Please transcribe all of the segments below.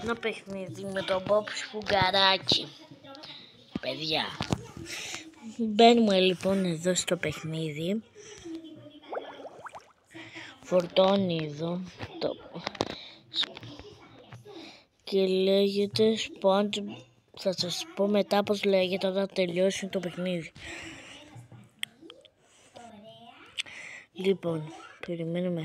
Ένα παιχνίδι με τον Μπομπ Σφουγγαράκι. Παιδιά, μπαίνουμε λοιπόν εδώ στο παιχνίδι. Φορτώνει εδώ και λέγεται SpongeBob. Θα σας πω μετά πως λέγεται όταν τελειώσει το παιχνίδι. Λοιπόν, περιμένουμε.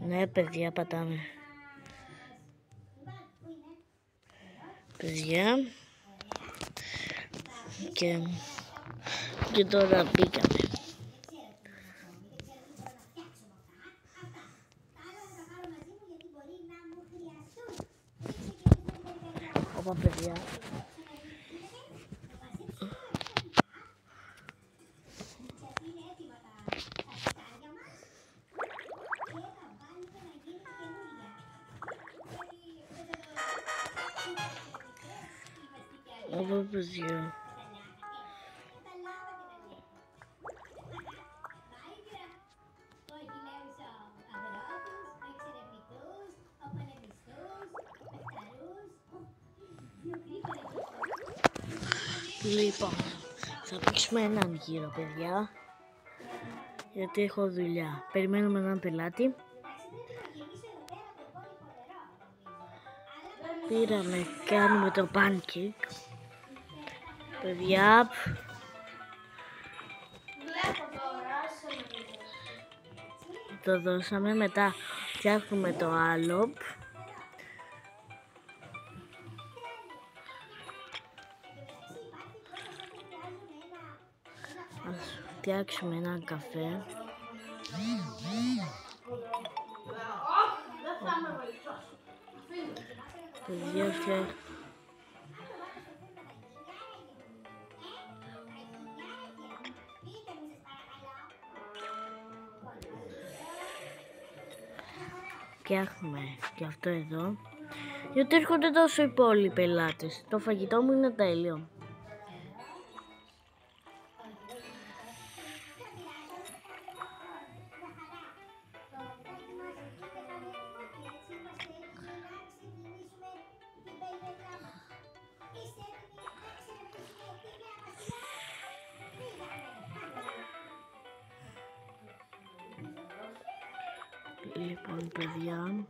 Ναι, παιδιά, πατάμε. Παιδιά. Και τώρα μπήκαμε. Όπα, παιδιά. Όπα, παιδιά. Λοιπόν, θα παίξουμε έναν γύρο, παιδιά, γιατί έχω δουλειά. Περιμένουμε έναν πελάτη. Πήραμε, κάνουμε το pancake. Παιδιά, το δώσαμε, μετά φτιάχνουμε το άλλο. Ας φτιάξουμε έναν καφέ. Παιδιά, φτιάχνουμε και αυτό εδώ, γιατί έρχονται τόσο οι πολλοί πελάτες. Το φαγητό μου είναι τέλειο. Λοιπόν, παιδιά,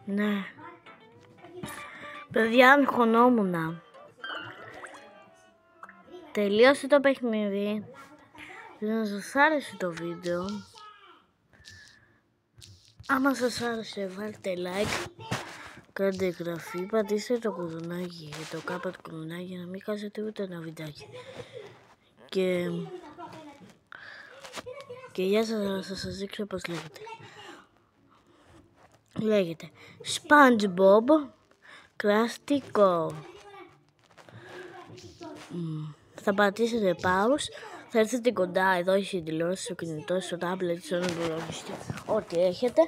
ναι, παιδιά, αγχωνόμουνα. Τελείωσε το παιχνίδι. Να σας άρεσε το βίντεο. Άμα σας άρεσε, βάλτε like, κάντε εγγραφή, πατήστε το κουδουνάκι και το κάπα του κουδουνάκι για να μην χάσετε ούτε ένα βιντεάκι. Και για σας δείξω πως λέγεται. Λέγεται SpongeBob κραστικό. Θα πατήσετε pause. Θα έρθετε κοντά, εδώ έχει η τηλεόραση, στο κινητό, στο τάμπλετ, στον υπολογιστή, ό,τι έχετε.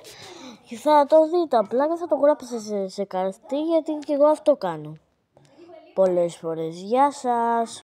Και θα το δείτε απλά και θα το γράψετε σε καρτί, γιατί και εγώ αυτό κάνω πολλές φορές. Γεια σας!